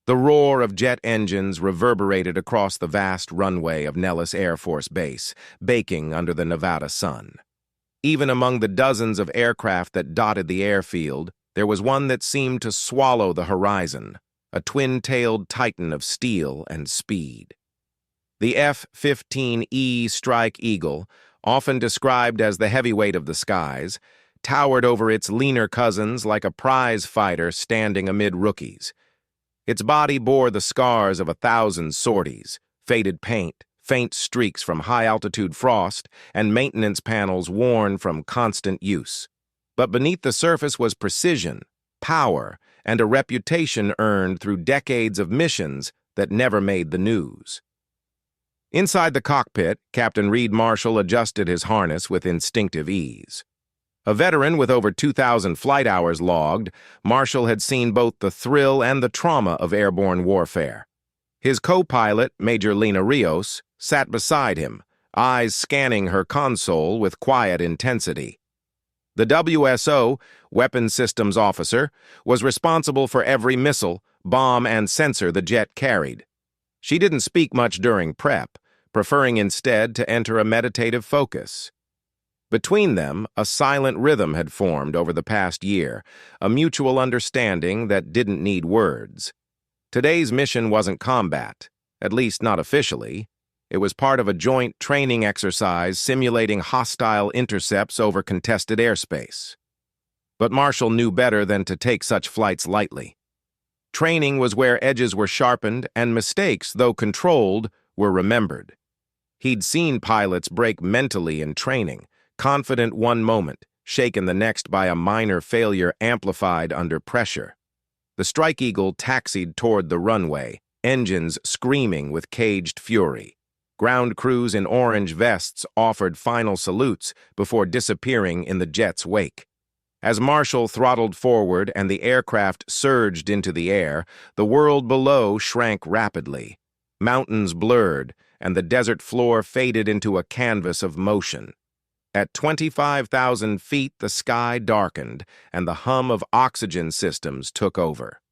The roar of jet engines reverberated across the vast runway of Nellis Air Force Base, baking under the Nevada sun. Even among the dozens of aircraft that dotted the airfield, there was one that seemed to swallow the horizon, a twin-tailed titan of steel and speed. The F-15E Strike Eagle, often described as the heavyweight of the skies, towered over its leaner cousins like a prize fighter standing amid rookies. Its body bore the scars of 1,000 sorties, faded paint, faint streaks from high-altitude frost, and maintenance panels worn from constant use. But beneath the surface was precision, power, and a reputation earned through decades of missions that never made the news. Inside the cockpit, Captain Reed Marshall adjusted his harness with instinctive ease. A veteran with over 2,000 flight hours logged, Marshall had seen both the thrill and the trauma of airborne warfare. His co-pilot, Major Lena Rios, sat beside him, eyes scanning her console with quiet intensity. The WSO, Weapons Systems Officer, was responsible for every missile, bomb, and sensor the jet carried. She didn't speak much during prep, preferring instead to enter a meditative focus. Between them, a silent rhythm had formed over the past year, a mutual understanding that didn't need words. Today's mission wasn't combat, at least not officially. It was part of a joint training exercise simulating hostile intercepts over contested airspace. But Marshall knew better than to take such flights lightly. Training was where edges were sharpened and mistakes, though controlled, were remembered. He'd seen pilots break mentally in training, confident one moment, shaken the next by a minor failure amplified under pressure. The Strike Eagle taxied toward the runway, engines screaming with caged fury. Ground crews in orange vests offered final salutes before disappearing in the jet's wake. As Marshall throttled forward and the aircraft surged into the air, the world below shrank rapidly. Mountains blurred, and the desert floor faded into a canvas of motion. At 25,000 feet, the sky darkened, and the hum of oxygen systems took over.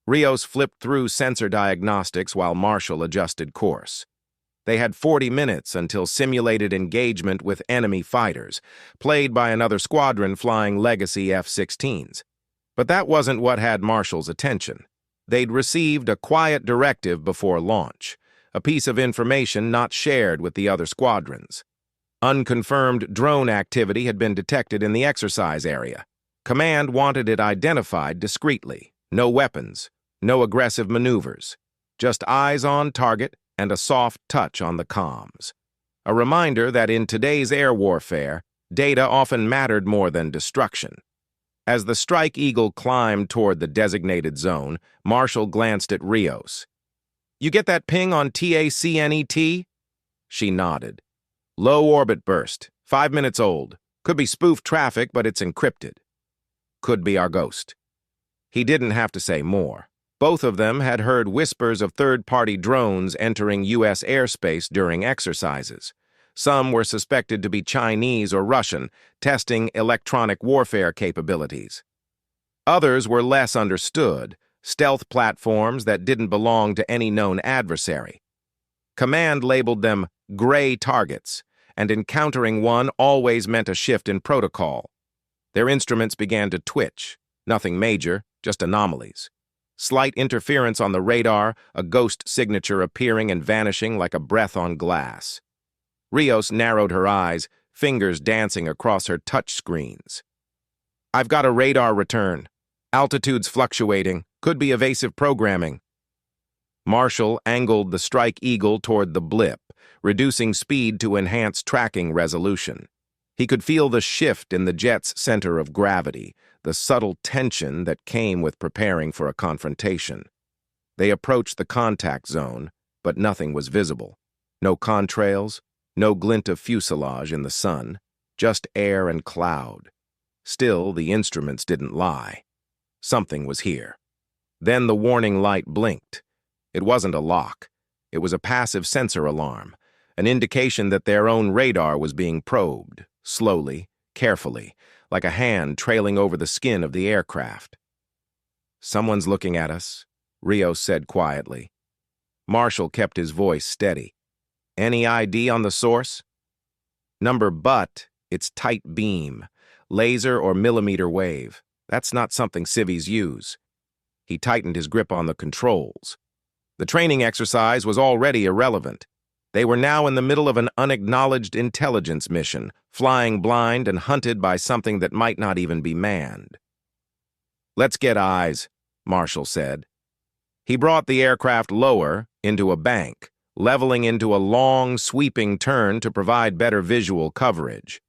Rios flipped through sensor diagnostics while Marshall adjusted course. They had 40 minutes until simulated engagement with enemy fighters, played by another squadron flying legacy F-16s. But that wasn't what had Marshall's attention. They'd received a quiet directive before launch, a piece of information not shared with the other squadrons. Unconfirmed drone activity had been detected in the exercise area. Command wanted it identified discreetly. No weapons, no aggressive maneuvers. Just eyes on target and a soft touch on the comms. A reminder that in today's air warfare, data often mattered more than destruction. As the Strike Eagle climbed toward the designated zone, Marshall glanced at Rios. "You get that ping on TACNET?" She nodded. "Low orbit burst, 5 minutes old. Could be spoofed traffic, but it's encrypted." "Could be our ghost." He didn't have to say more. Both of them had heard whispers of third-party drones entering U.S. airspace during exercises. Some were suspected to be Chinese or Russian, testing electronic warfare capabilities. Others were less understood, stealth platforms that didn't belong to any known adversary. Command labeled them gray targets, and encountering one always meant a shift in protocol. Their instruments began to twitch, nothing major, just anomalies. Slight interference on the radar, a ghost signature appearing and vanishing like a breath on glass. Rios narrowed her eyes, fingers dancing across her touch screens. "I've got a radar return. Altitude's fluctuating. Could be evasive programming." Marshall angled the Strike Eagle toward the blip, reducing speed to enhance tracking resolution. He could feel the shift in the jet's center of gravity, the subtle tension that came with preparing for a confrontation. They approached the contact zone, but nothing was visible. No contrails, no glint of fuselage in the sun, just air and cloud. Still, the instruments didn't lie. Something was here. Then the warning light blinked. It wasn't a lock. It was a passive sensor alarm, an indication that their own radar was being probed, slowly, carefully, like a hand trailing over the skin of the aircraft. "Someone's looking at us," Rios said quietly. Marshall kept his voice steady. Any ID on the source? Number but, it's tight beam, laser or millimeter wave. That's not something civvies use. He tightened his grip on the controls. The training exercise was already irrelevant. They were now in the middle of an unacknowledged intelligence mission, flying blind and hunted by something that might not even be manned. Let's get eyes, Marshall said. He brought the aircraft lower, into a bank, leveling into a long, sweeping turn to provide better visual coverage.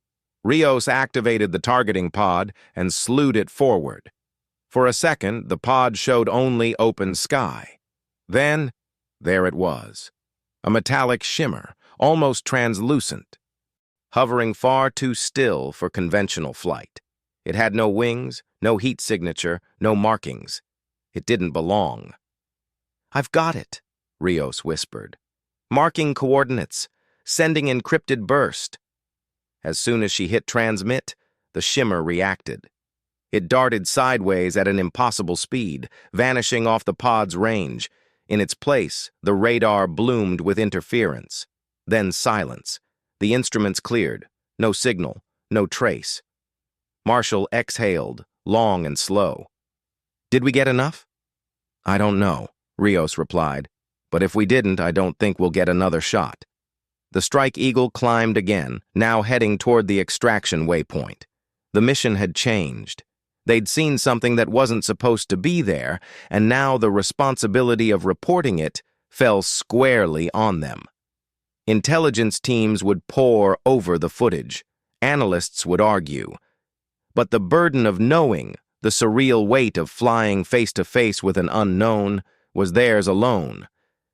Rios activated the targeting pod and slewed it forward. For a second, the pod showed only open sky. Then, there it was. A metallic shimmer, almost translucent. Hovering far too still for conventional flight. It had no wings, no heat signature, no markings. It didn't belong. I've got it, Rios whispered. Marking coordinates, sending encrypted burst. As soon as she hit transmit, the shimmer reacted. It darted sideways at an impossible speed, vanishing off the pod's range. In its place, the radar bloomed with interference. Then silence. The instruments cleared. No signal, no trace. Marshall exhaled, long and slow. Did we get enough? I don't know, Rios replied. But if we didn't, I don't think we'll get another shot. The Strike Eagle climbed again, now heading toward the extraction waypoint. The mission had changed. They'd seen something that wasn't supposed to be there, and now the responsibility of reporting it fell squarely on them. Intelligence teams would pore over the footage. Analysts would argue. But the burden of knowing, the surreal weight of flying face-to-face with an unknown, was theirs alone.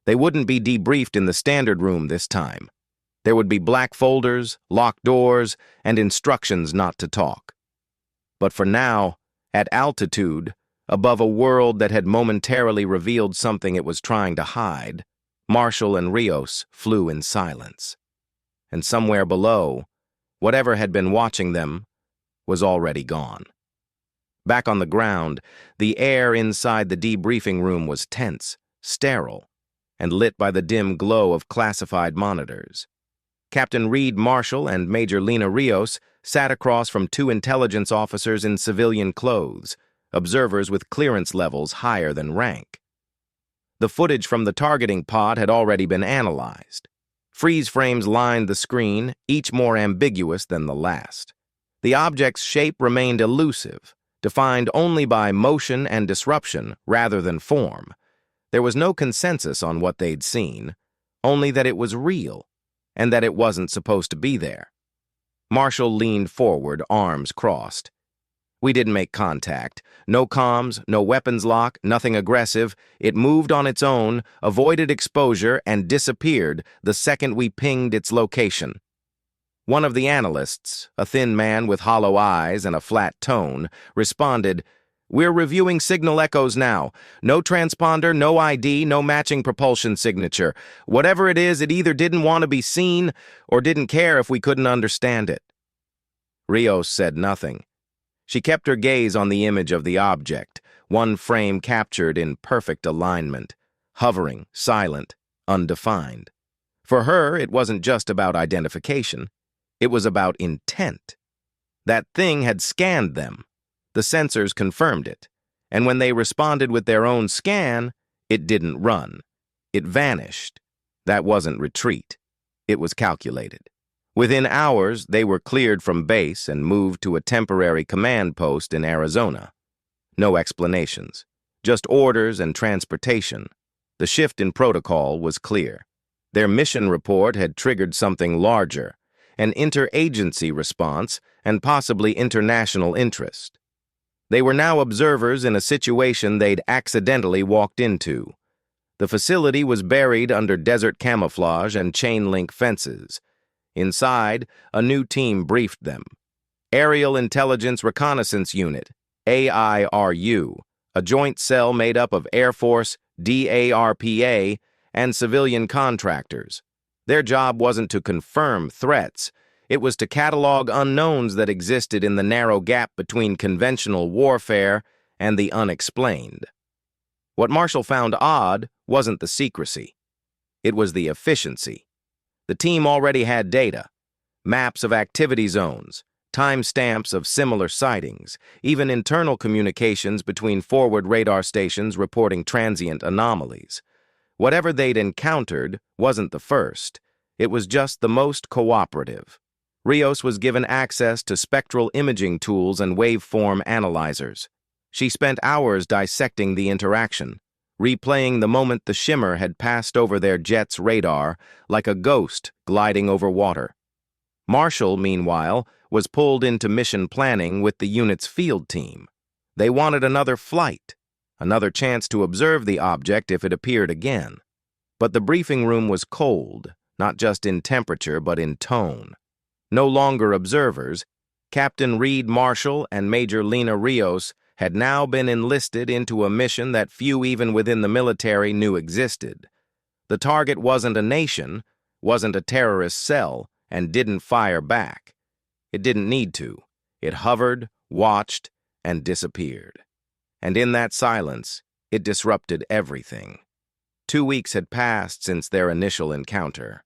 They wouldn't be debriefed in the standard room this time. There would be black folders, locked doors, and instructions not to talk. But for now, at altitude, above a world that had momentarily revealed something it was trying to hide, Marshall and Rios flew in silence. And somewhere below, whatever had been watching them was already gone. Back on the ground, the air inside the debriefing room was tense, sterile, and lit by the dim glow of classified monitors. Captain Reed Marshall and Major Lena Rios sat across from two intelligence officers in civilian clothes, observers with clearance levels higher than rank. The footage from the targeting pod had already been analyzed. Freeze frames lined the screen, each more ambiguous than the last. The object's shape remained elusive, defined only by motion and disruption rather than form. There was no consensus on what they'd seen, only that it was real, and that it wasn't supposed to be there. Marshall leaned forward, arms crossed. We didn't make contact. No comms, no weapons lock, nothing aggressive. It moved on its own, avoided exposure, and disappeared the second we pinged its location. One of the analysts, a thin man with hollow eyes and a flat tone, responded, "We're reviewing signal echoes now. No transponder, no ID, no matching propulsion signature. Whatever it is, it either didn't want to be seen or didn't care if we couldn't understand it." Rios said nothing. She kept her gaze on the image of the object, one frame captured in perfect alignment, hovering, silent, undefined. For her, it wasn't just about identification. It was about intent. That thing had scanned them. The sensors confirmed it, and when they responded with their own scan, it didn't run. It vanished. That wasn't retreat. It was calculated. Within hours, they were cleared from base and moved to a temporary command post in Arizona. No explanations, just orders and transportation. The shift in protocol was clear. Their mission report had triggered something larger, an interagency response and possibly international interest. They were now observers in a situation they'd accidentally walked into. The facility was buried under desert camouflage and chain-link fences. Inside, a new team briefed them. Aerial Intelligence Reconnaissance Unit, AIRU, a joint cell made up of Air Force, DARPA, and civilian contractors. Their job wasn't to confirm threats. It was to catalog unknowns that existed in the narrow gap between conventional warfare and the unexplained. What Marshall found odd wasn't the secrecy. It was the efficiency. The team already had data, maps of activity zones, timestamps of similar sightings, even internal communications between forward radar stations reporting transient anomalies. Whatever they'd encountered wasn't the first. It was just the most cooperative. Rios was given access to spectral imaging tools and waveform analyzers. She spent hours dissecting the interaction, replaying the moment the shimmer had passed over their jet's radar like a ghost gliding over water. Marshall, meanwhile, was pulled into mission planning with the unit's field team. They wanted another flight, another chance to observe the object if it appeared again. But the briefing room was cold, not just in temperature but in tone. No longer observers, Captain Reed Marshall and Major Lena Rios had now been enlisted into a mission that few even within the military knew existed. The target wasn't a nation, wasn't a terrorist cell, and didn't fire back. It didn't need to. It hovered, watched, and disappeared. And in that silence, it disrupted everything. 2 weeks had passed since their initial encounter.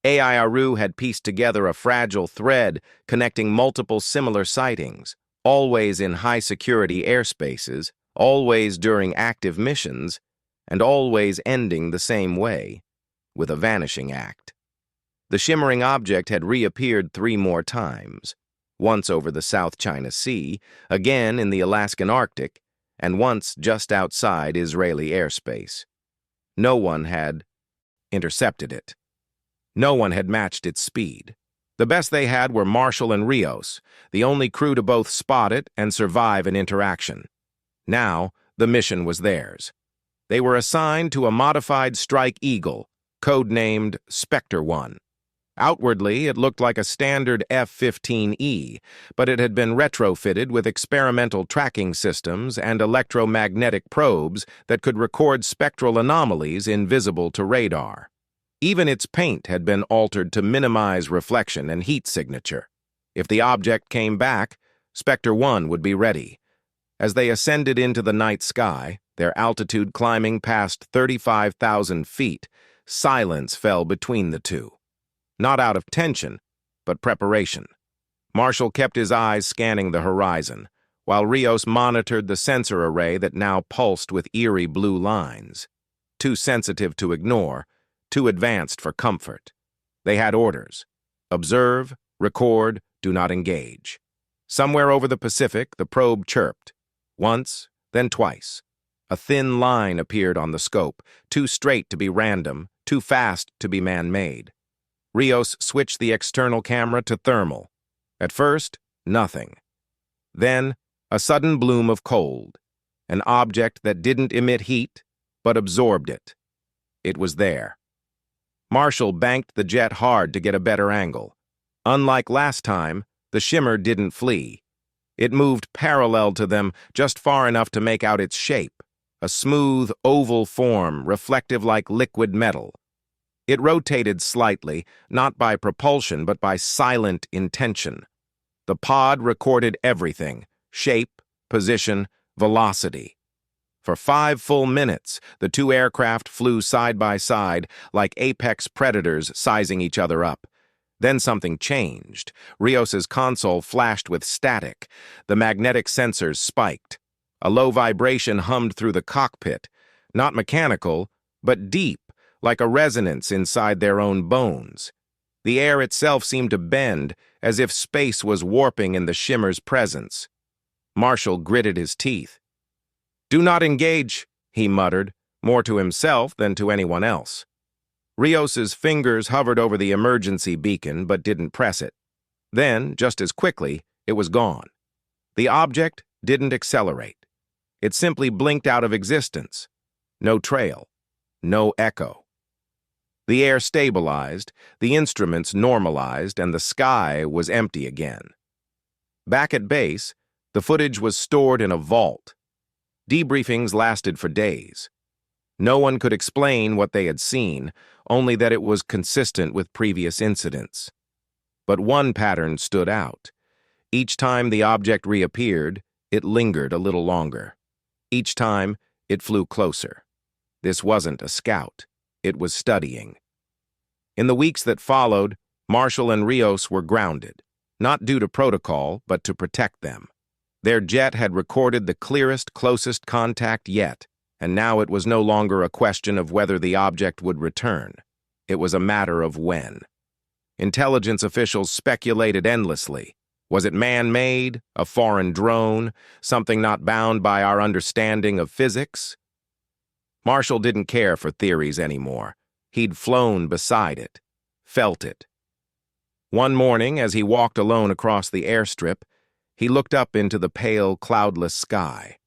AIRU had pieced together a fragile thread connecting multiple similar sightings, always in high-security airspaces, always during active missions, and always ending the same way, with a vanishing act. The shimmering object had reappeared 3 more times, once over the South China Sea, again in the Alaskan Arctic, and once just outside Israeli airspace. No one had intercepted it. No one had matched its speed. The best they had were Marshall and Rios, the only crew to both spot it and survive an interaction. Now, the mission was theirs. They were assigned to a modified Strike Eagle, codenamed Spectre 1. Outwardly, it looked like a standard F-15E, but it had been retrofitted with experimental tracking systems and electromagnetic probes that could record spectral anomalies invisible to radar. Even its paint had been altered to minimize reflection and heat signature. If the object came back, Spectre 1 would be ready. As they ascended into the night sky, their altitude climbing past 35,000 feet, silence fell between the two. Not out of tension, but preparation. Marshall kept his eyes scanning the horizon, while Rios monitored the sensor array that now pulsed with eerie blue lines. Too sensitive to ignore, too advanced for comfort. They had orders. Observe, record, do not engage. Somewhere over the Pacific, the probe chirped. Once, then twice. A thin line appeared on the scope, too straight to be random, too fast to be man-made. Rios switched the external camera to thermal. At first, nothing. Then, a sudden bloom of cold. An object that didn't emit heat, but absorbed it. It was there. Marshall banked the jet hard to get a better angle. Unlike last time, the shimmer didn't flee. It moved parallel to them just far enough to make out its shape, a smooth, oval form reflective like liquid metal. It rotated slightly, not by propulsion but by silent intention. The pod recorded everything: shape, position, velocity. For 5 full minutes, the two aircraft flew side by side like apex predators sizing each other up. Then something changed. Rios's console flashed with static. The magnetic sensors spiked. A low vibration hummed through the cockpit, not mechanical, but deep, like a resonance inside their own bones. The air itself seemed to bend, as if space was warping in the shimmer's presence. Marshall gritted his teeth. "Do not engage," he muttered, more to himself than to anyone else. Rios's fingers hovered over the emergency beacon but didn't press it. Then, just as quickly, it was gone. The object didn't accelerate. It simply blinked out of existence. No trail. No echo. The air stabilized, the instruments normalized, and the sky was empty again. Back at base, the footage was stored in a vault. Debriefings lasted for days. No one could explain what they had seen, only that it was consistent with previous incidents. But one pattern stood out. Each time the object reappeared, it lingered a little longer. Each time, It flew closer. This wasn't a scout. It was studying. In the weeks that followed, Marshall and Rios were grounded, not due to protocol, but to protect them. Their jet had recorded the clearest, closest contact yet, and now it was no longer a question of whether the object would return. It was a matter of when. Intelligence officials speculated endlessly. Was it man-made, a foreign drone, something not bound by our understanding of physics? Marshall didn't care for theories anymore. He'd flown beside it, felt it. One morning, as he walked alone across the airstrip, he looked up into the pale, cloudless sky.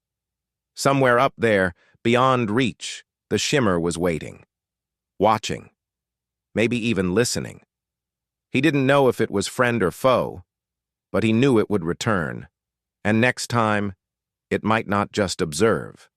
Somewhere up there, beyond reach, the shimmer was waiting, watching, maybe even listening. He didn't know if it was friend or foe, but he knew it would return, and next time, it might not just observe.